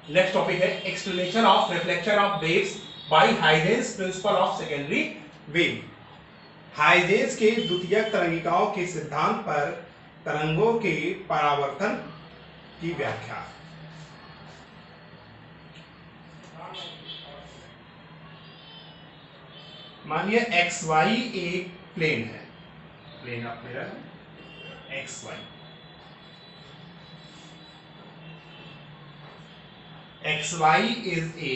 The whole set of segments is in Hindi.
नेक्स्ट टॉपिक है explanation of reflection of waves by Huygens principle of secondary wave. Huygens के द्वितीयक तरंगिकाओं के सिद्धांत पर तरंगों के परावर्तन की व्याख्या। मानिए एक्स वाई एक प्लेन है, plane of mirror X Y. XY is a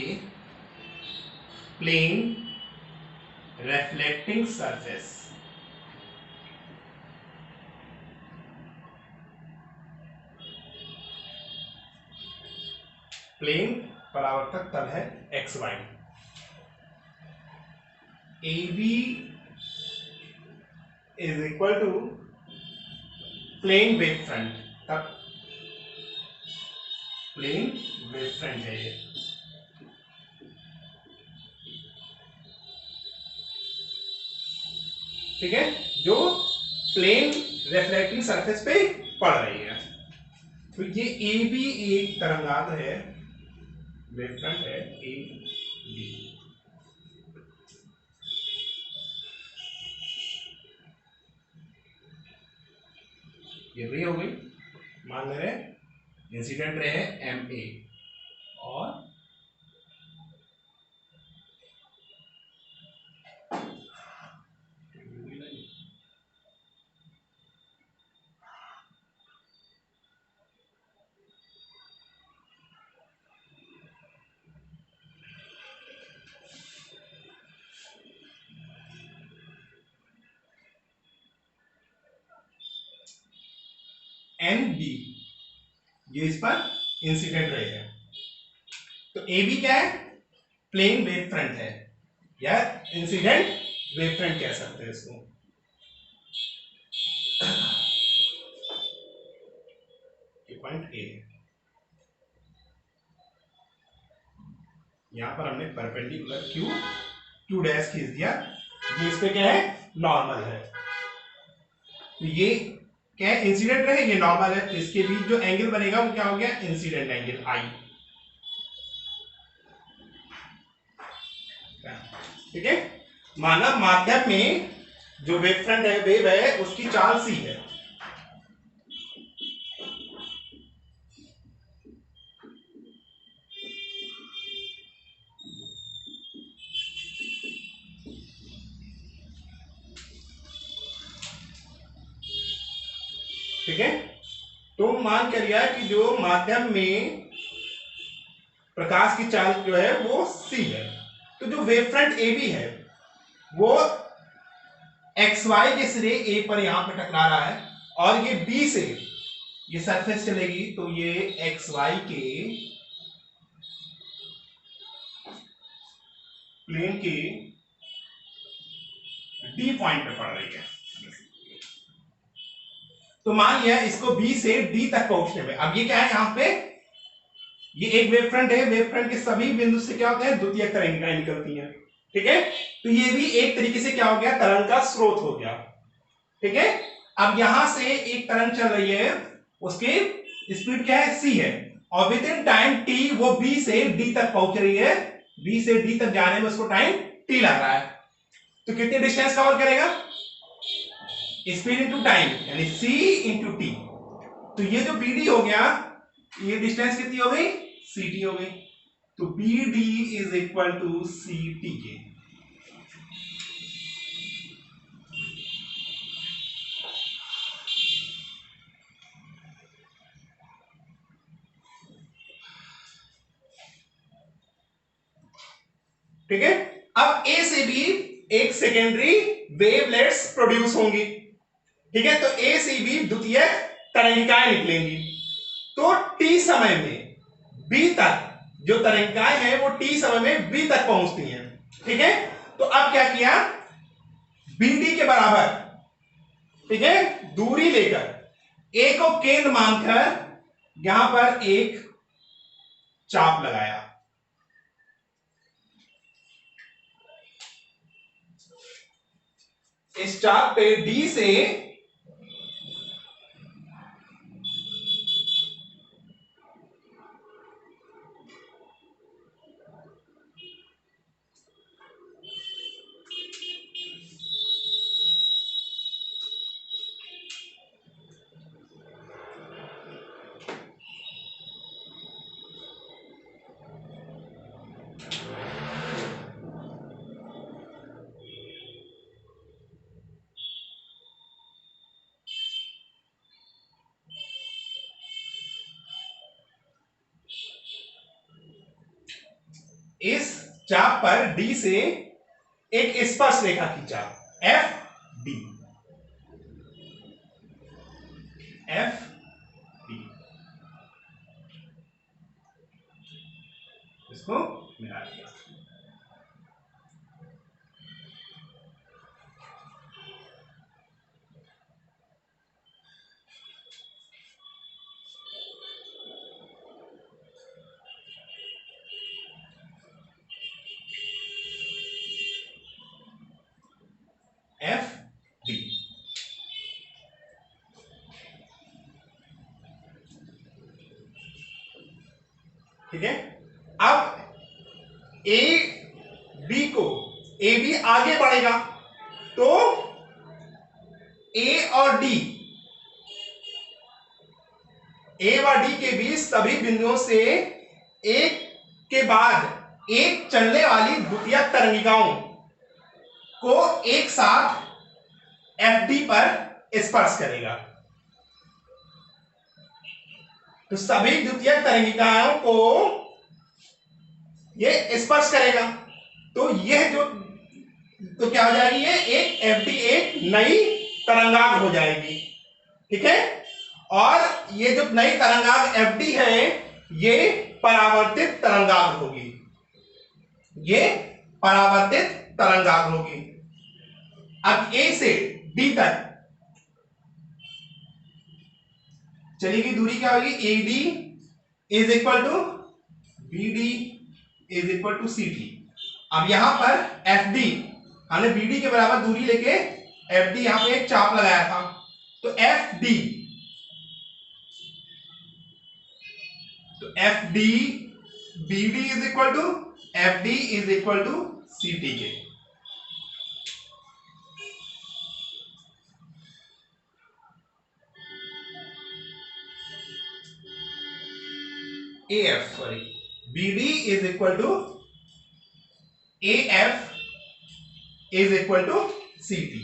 plane reflecting surface. Plane परावर्तक तल है XY। AB is equal to plane wave front, तब प्लेन वेव फ्रंट है ये। ठीक है, जो प्लेन रिफ्लेक्टिंग सरफेस पे पड़ रही है। तो ये ए बी एक तरंगाग्र है, वेव फ्रंट है ए बी। ये रे हो गई, मान ले रहे इंसिडेंट रे है एम ए और एन बी, ये इस पर इंसिडेंट रे है। तो ए बी क्या है? प्लेन वेव फ्रंट है या इंसिडेंट वेव फ्रंट कह सकते हैं इसको। पॉइंट ए, यहां पर हमने परपेंडिकुलर क्यू डैश खींच दिया, ये इस पे क्या है? नॉर्मल है। तो ये क्या है? इंसिडेंट रहे, ये नॉर्मल है, तो इसके बीच जो एंगल बनेगा वो क्या हो गया? इंसिडेंट एंगल आई। ठीक है, माना माध्यम में जो वेव फ्रंट है, वेव है, उसकी चाल सी है। ठीक है, तो मान कर लिया कि जो माध्यम में प्रकाश की चाल जो है वो सी है। तो जो वेव फ्रंट ए बी है वो एक्स वाई के सिरे ए पर यहां पे टकरा रहा है, और ये बी से ये सरफेस चलेगी, तो ये एक्स वाई के प्लेन के डी पॉइंट पे पड़ रही है। तो मान लिया इसको बी से डी तक पहुंचने में, अब ये क्या है? यहां पे ये एक वेव फ्रंट है, वेव फ्रंट के सभी बिंदु से क्या होते हैं? द्वितीयक तरंगिकाएं निकलती हैं। ठीक है, तो ये भी एक तरीके से क्या हो गया? तरंग का स्रोत हो गया। ठीक है, अब यहां से एक तरंग चल रही है, उसकी स्पीड क्या है? सी है, और विद इन टाइम टी वो बी से डी तक पहुंच रही है। बी से डी तक जाने में उसको टाइम टी लग रहा है, तो कितनी डिस्टेंस कवर करेगा? स्पीड इंटू टाइम, यानी सी इंटू टी। तो ये जो बी डी हो गया, ये डिस्टेंस कितनी हो गई? सी टी हो गई। तो B D is equal to C T के। ठीक है, अब ए से भी एक सेकेंडरी वेवलेट्स प्रोड्यूस होंगी। ठीक है, तो ए से भी द्वितीयक तरंगिकाएं निकलेंगी। तो टी समय में बी तक जो तरंगिकाएं हैं वो टी समय में बी तक पहुंचती हैं। ठीक है, तो अब क्या किया? बी डी के बराबर, ठीक है, दूरी लेकर ए को केंद्र मानकर यहां पर एक चाप लगाया। इस चाप पे डी से इस चाप पर डी से एक स्पर्श रेखा खींचा, एफ डी, एफ डी, इसको मिला दिया। एफ डी, ठीक है। अब ए बी को, ए बी आगे बढ़ेगा तो ए और डी, ए व डी के बीच सभी बिंदुओं से एक के बाद एक चलने वाली द्वितीयक तरंगिकाओं को एक साथ एफ डी पर स्पर्श करेगा। तो सभी द्वितीयक तरंगिकाओं को ये स्पर्श करेगा, तो यह जो, तो क्या हो जाएगी, ये एक एफ डी एक नई तरंगाग्र हो जाएगी, ठीक है। और ये जो नई तरंगाग्र एफ डी है ये परावर्तित तरंगाग्र होगी, ये परावर्तित तरंगाग्र होगी। अब ए से डी तक चलेगी दूरी क्या होगी, A D is equal to B D is equal to C T. अब यहां पर एफ डी, हमने बी डी के बराबर दूरी लेके एफ डी यहां पे एक चाप लगाया था, तो एफ डी, तो F D B D is equal to F D is equal to C T के। A F, sorry, B D is equal to A F is equal to C T,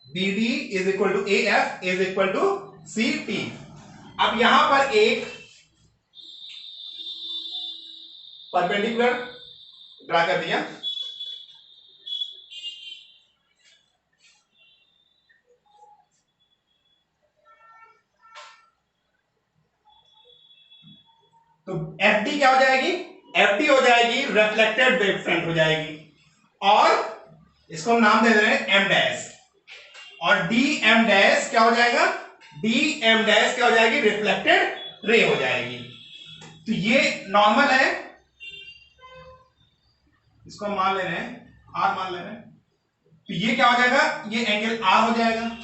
B D is equal to A F is equal to C T. अब यहां पर एक परपेंडिकुलर ड्रा कर दिया, तो एफ डी क्या हो जाएगी, एफ डी हो जाएगी रिफ्लेक्टेड वेव फ्रंट हो जाएगी, और इसको हम नाम दे रहे हैं एम डैश, और डी एम डैश क्या हो जाएगा, डी एम डैश क्या हो जाएगी, रिफ्लेक्टेड रे हो जाएगी। तो ये नॉर्मल है, इसको हम मान ले रहे हैं आर, मान ले रहे हैं, तो ये क्या हो जाएगा, ये एंगल आर हो जाएगा।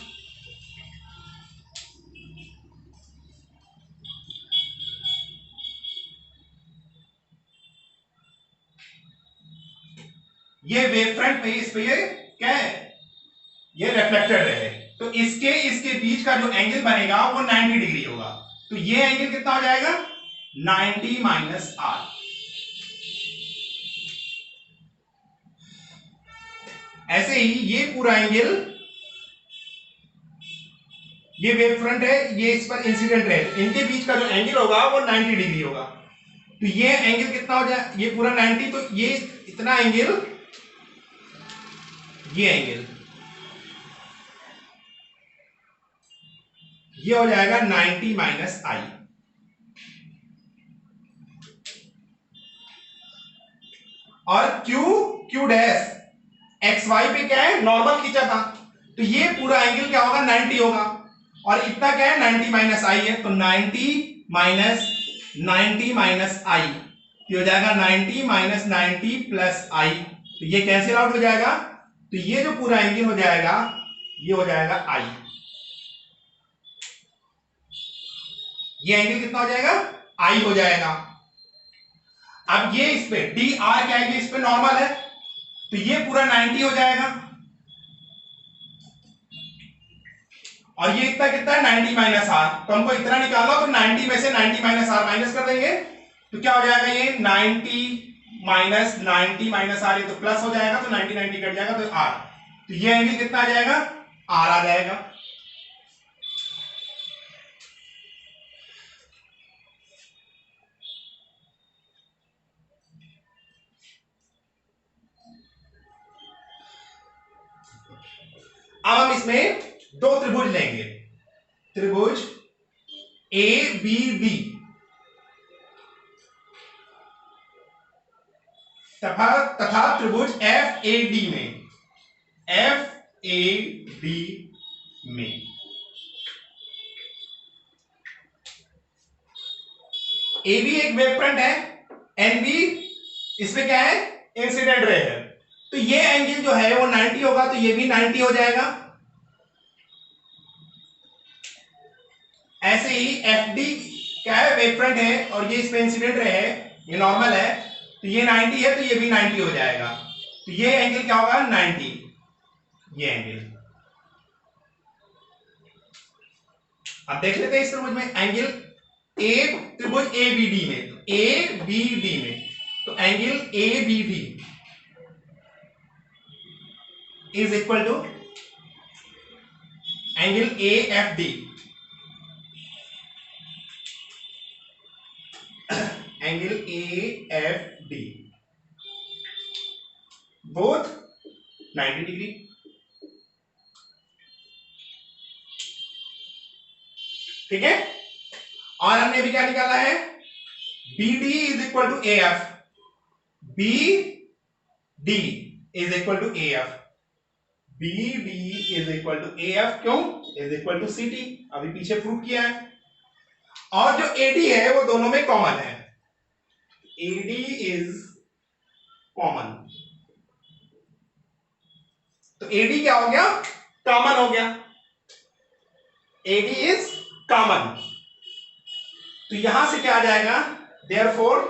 ये वेव फ्रंट पे, इस पे ये क्या है, ये रिफ्लेक्टेड है, तो इसके इसके बीच का जो एंगल बनेगा वो 90 डिग्री होगा, तो ये एंगल कितना हो जाएगा, 90 माइनस आर। ऐसे ही ये पूरा एंगल, ये वेव फ्रंट है, ये इस पर इंसिडेंट है, इनके बीच का जो एंगल होगा वो 90 डिग्री होगा, तो ये एंगल कितना हो जाए, ये पूरा 90, तो ये इतना एंगल, ये एंगल ये हो जाएगा 90 माइनस आई। और क्यू डैश एक्स वाई पे क्या है, नॉर्मल खींचा था, तो ये पूरा एंगल क्या होगा, 90 होगा, और इतना क्या है, 90 माइनस आई है, तो 90 माइनस आई, तो हो जाएगा 90 माइनस 90 प्लस आई, तो ये कैंसिल आउट हो जाएगा, तो ये जो पूरा एंगल हो जाएगा ये हो जाएगा आई, ये एंगल कितना हो जाएगा, आई हो जाएगा। अब ये इस पे डी आर क्या है, इस पे नॉर्मल है, तो ये पूरा 90 हो जाएगा, और ये इतना कितना है, 90 माइनस आर, तो हमको इतना निकालना हो, तो 90 में से 90 माइनस आर माइनस कर देंगे, तो क्या हो जाएगा, ये 90 माइनस आर, ये तो प्लस हो जाएगा, तो 90 कट जाएगा, तो आर, तो ये एंगल कितना आ जाएगा, आर आ जाएगा। अब हम इसमें दो त्रिभुज लेंगे, त्रिभुज ए बी डी तथा त्रिभुज एफ ए डी में, एफ ए डी में ए बी एक वेव फ्रंट है, एन बी इसमें क्या है, इंसिडेंट रे है। तो ये एंगल जो है वो 90 होगा, तो ये भी 90 हो जाएगा। ऐसे ही एफ डी क्या है, वेव फ्रंट है और ये इसमें इंसिडेंट रे है, ये नॉर्मल है, तो ये 90 है तो ये भी 90 हो जाएगा। तो ये एंगल क्या होगा, 90, ये एंगल। अब देख लेते हैं इस त्रिभुज में एंगल ए, त्रिभुज ए बी डी में, तो ए बी डी में, तो angle A B D is equal to angle A F D, angle A F D both 90 degree. ठीक है, और हमने भी क्या निकाला है, B D is equal to A F, B D is equal to A F, B D is equal to A F, क्यों, is equal to C T, अभी पीछे प्रूव किया है। और जो ए डी है वो दोनों में कॉमन है, ए डी इज कॉमन, तो ए डी क्या हो गया, कॉमन हो गया, ए डी इज कॉमन। तो यहां से क्या आ जाएगा, therefore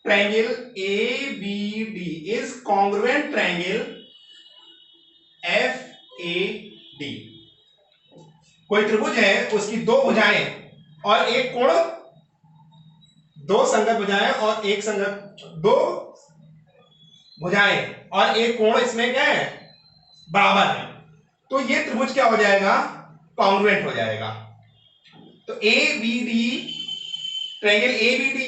triangle A B D is congruent triangle F A D. कोई त्रिभुज है, उसकी दो भुजाएं और एक कोण, दो संगत भुजाएं और एक संगत, दो भुजाएं और एक कोण इसमें क्या है, बराबर है, तो ये त्रिभुज क्या हो जाएगा, कॉन्ग्रुएंट हो जाएगा। तो ए B D, triangle A B D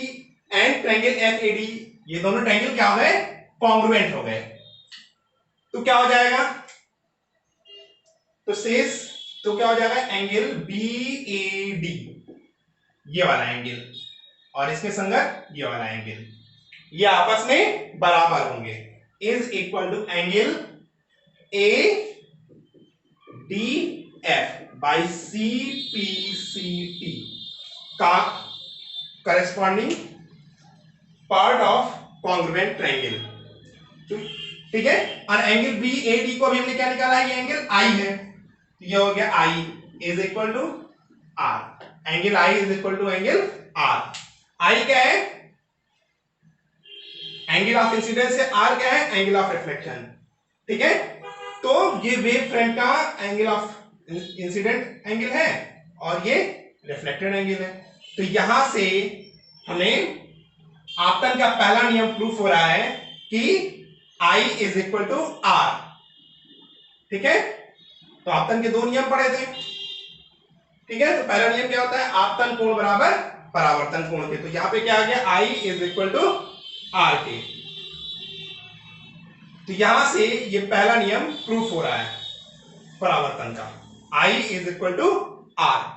and triangle F A D, ये दोनों ट्रायंगल क्या हो गए, कॉन्ग्रुएंट हो गए। तो क्या हो जाएगा, तो शेष तो क्या हो जाएगा, एंगल बी ए डी, ये वाला एंगल, और इसके संगत ये वाला एंगल, ये आपस में बराबर होंगे, is equal to angle A D F by C P C T का corresponding part of congruent triangle. ठीक है, और एंगल बी ए डी को भी हमने क्या निकाला है, ये एंगल आई है, तो ये हो गया I is equal to R, angle I is equal to angle R. I क्या है, एंगल ऑफ इंसिडेंस है, आर क्या है, एंगल ऑफ रिफ्लेक्शन। ठीक है, तो ये वेव फ्रंट का एंगल ऑफ इंसिडेंट एंगल है और ये रिफ्लेक्टेड एंगल है। तो यहां से हमें आपतन का पहला नियम प्रूफ हो रहा है कि I is equal to r. ठीक है, तो आपतन के दो नियम पढ़े थे। ठीक है, तो पहला नियम क्या होता है, आपतन कोण बराबर परावर्तन कोण के, तो यहां पे क्या आ गया, I is equal to r के। तो यहां से ये पहला नियम प्रूफ हो रहा है परावर्तन का, I is equal to r.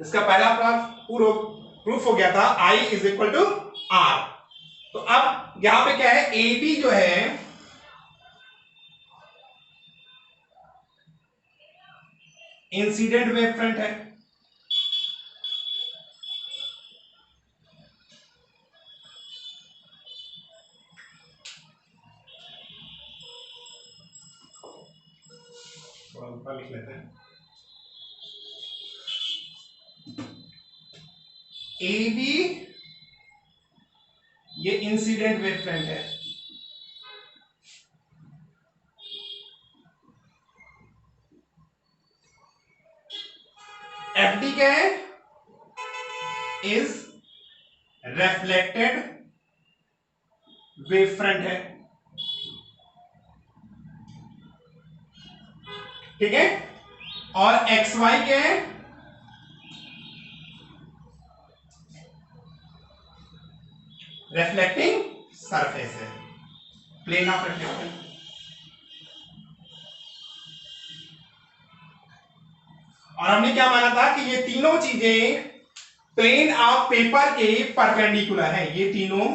इसका पहला प्रूफ हो गया था I is equal to r. तो अब यहां पे क्या है, ए बी जो है इंसिडेंट वेव फ्रंट है, थोड़ा ऊपर लिख लेते हैं, ए बी ये इंसिडेंट वेव फ्रंट है, एफ डी क्या है, इज रिफ्लेक्टेड वेव फ्रंट है। ठीक है, और एक्स वाई क्या है, रिफ्लेक्टिंग सरफेस है, प्लेन ऑफ रिफ्लेक्शन। और हमने क्या माना था कि ये तीनों चीजें प्लेन ऑफ पेपर के परपेंडिकुलर हैं, ये तीनों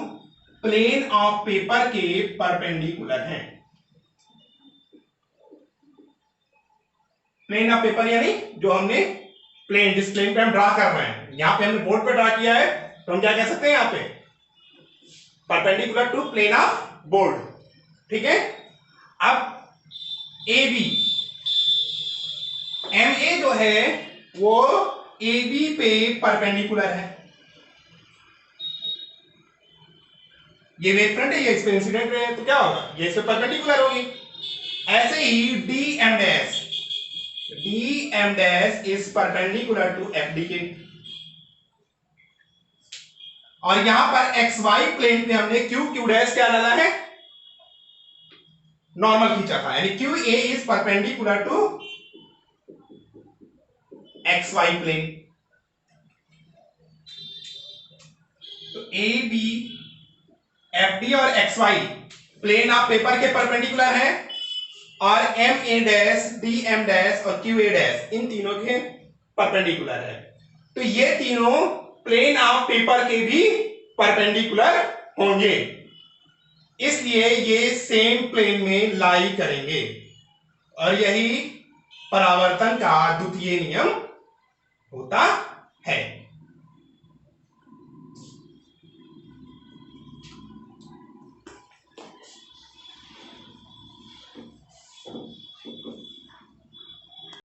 प्लेन ऑफ पेपर के परपेंडिकुलर हैं। प्लेन ऑफ पेपर यानी जो हमने प्लेन, जिस प्लेन पे हम ड्रा कर रहे हैं, यहां पे हमने बोर्ड पे ड्रा किया है, तो हम क्या कह सकते हैं यहां पे, perpendicular to plane of board. ठीक है, अब ए बी, एम ए जो है वो ए बी पे परपेंडिकुलर है, ये वेव फ्रंट है, ये इस पे इंसिडेंट है, तो क्या होगा, ये इस पे परपेंडिकुलर होगी। ऐसे ही D M dash, D M dash is perpendicular to F D के। और यहां पर एक्स वाई प्लेन पे हमने क्यू क्यू डैश क्या डाला है, नॉर्मल खींचा था, यानी q a is perpendicular to x y plane. तो ए बी एफ डी और x y plane of paper के परपेंडिकुलर है, और m a dash, D M dash और क्यू ए डैश इन तीनों के परपेंडिकुलर है। तो ये तीनों प्लेन ऑफ पेपर के भी परपेंडिकुलर होंगे, इसलिए ये सेम प्लेन में लाई करेंगे, और यही परावर्तन का द्वितीय नियम होता